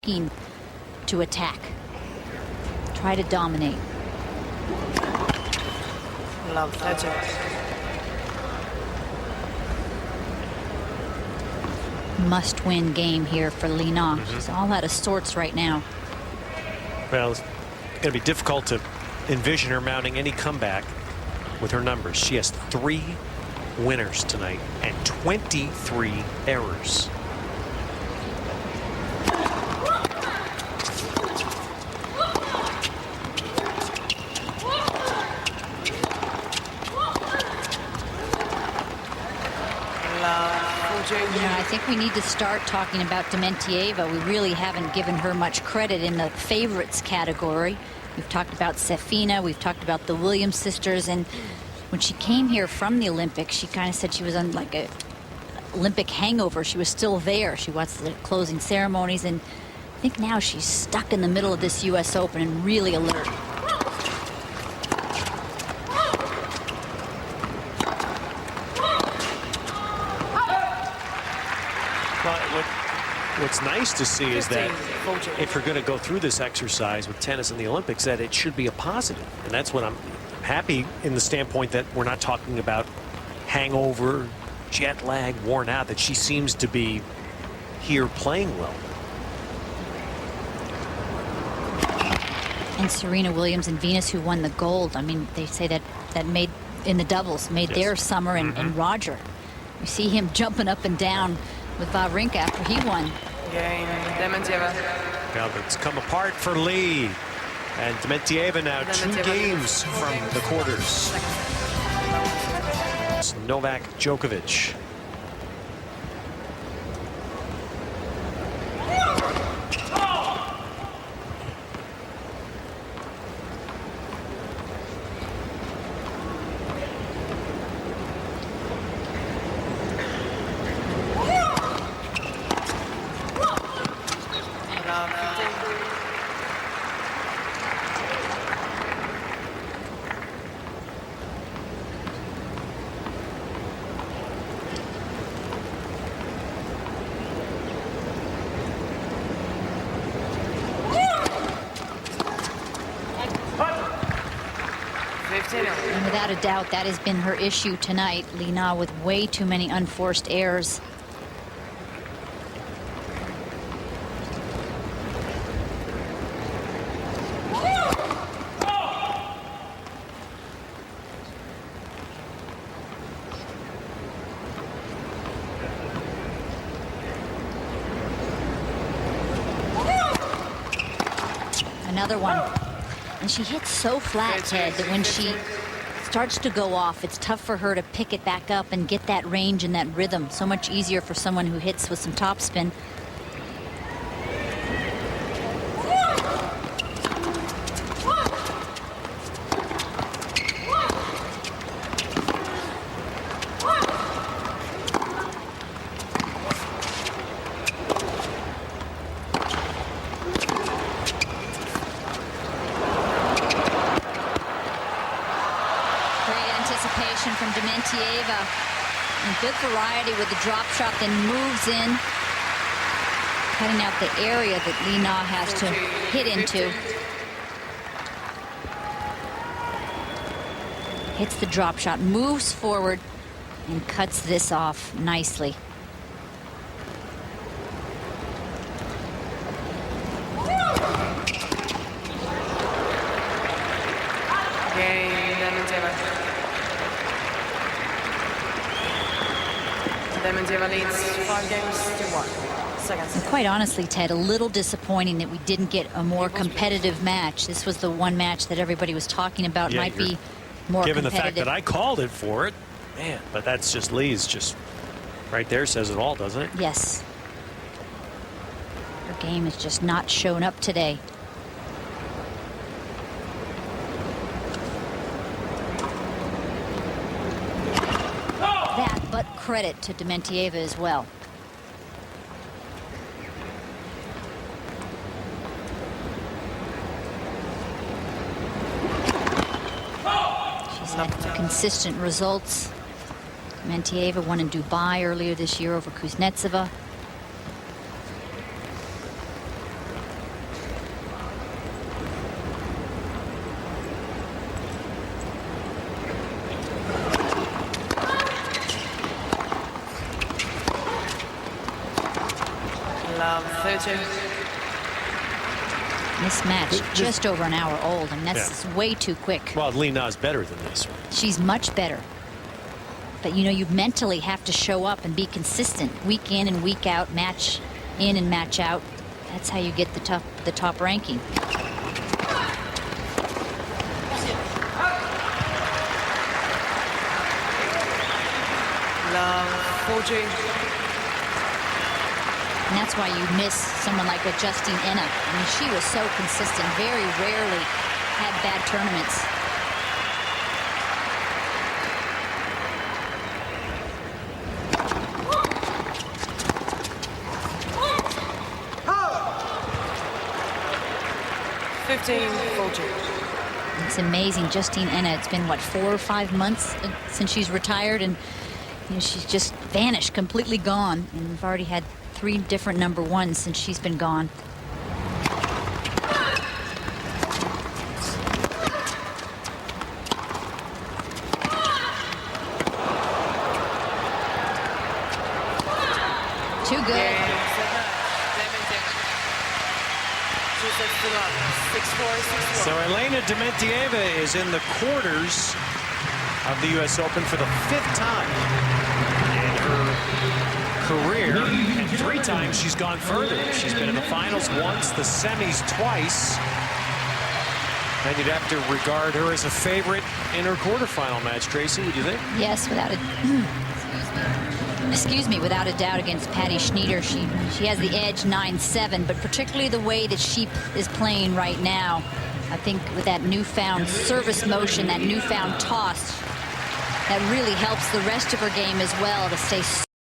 looking to attack, try to dominate. Love that. Must-win game here for Lena. She's all out of sorts right now. Well, it's going to be difficult to envision her mounting any comeback with her numbers. She has 3 winners tonight and 23 errors. You know, I think we need to start talking about Dementieva. We really haven't given her much credit in the favorites category. We've talked about Sefina, we've talked about the Williams sisters, and when she came here from the Olympics, she kind of said she was on like a Olympic hangover. She was still there. She watched the closing ceremonies, and I think now she's stuck in the middle of this U.S. Open and really alert. What's nice to see is that if you're going to go through this exercise with tennis in the Olympics, that it should be a positive. And that's what I'm happy in the standpoint that we're not talking about hangover, jet lag, worn out, that she seems to be here playing well. And Serena Williams and Venus, who won the gold, I mean, they say that made in the doubles, made their summer, and Roger. You see him jumping up and down with Wawrinka after he won. Game, Dementieva. Well, it's come apart for Lee. And Dementieva now 2 games from the quarters. It's Novak Djokovic. And without a doubt, that has been her issue tonight. Lena with way too many unforced errors. Another one. And she hits so flat, Ted, that when she starts to go off, it's tough for her to pick it back up and get that range and that rhythm. So much easier for someone who hits with some topspin. From Dementieva, and good variety with the drop shot, then moves in, cutting out the area that Lena has to hit into. Hits the drop shot, moves forward, and cuts this off nicely. Dementieva leads 5 games to 1. And quite honestly, Ted, a little disappointing that we didn't get a more competitive match. This was the one match that everybody was talking about. Yeah, might be more given competitive. the fact that I called it for it, man. But that's just Lee's just right there says it all, doesn't it? Yes. Her game has just not shown up today. But credit to Dementieva as well. She's had consistent results. Dementieva won in Dubai earlier this year over Kuznetsova. 2-2. This match just over an hour old, and that's way too quick. Well, Lena's better than this. She's much better. But you know, you mentally have to show up and be consistent week in and week out, match in and match out. That's how you get the top ranking. Long 4G. And that's why you miss someone like a Justine Enna. I mean, she was so consistent, very rarely had bad tournaments. It's amazing. Justine Enna, it's been, what, 4 or 5 months since she's retired, and you know, she's just vanished, completely gone. And we've already had 3 different number ones since she's been gone. Too good. So Elena Dementieva is in the quarters of the U.S. Open for the 5th time in her career, and 3 times she's gone further. She's been in the finals once, the semis twice, and you'd have to regard her as a favorite in her quarterfinal match. Tracy, would you think? Yes, without a doubt against Patty Schnyder. She has the edge 9-7, but particularly the way that she is playing right now, I think with that newfound service motion, that newfound toss, that really helps the rest of her game as well to stay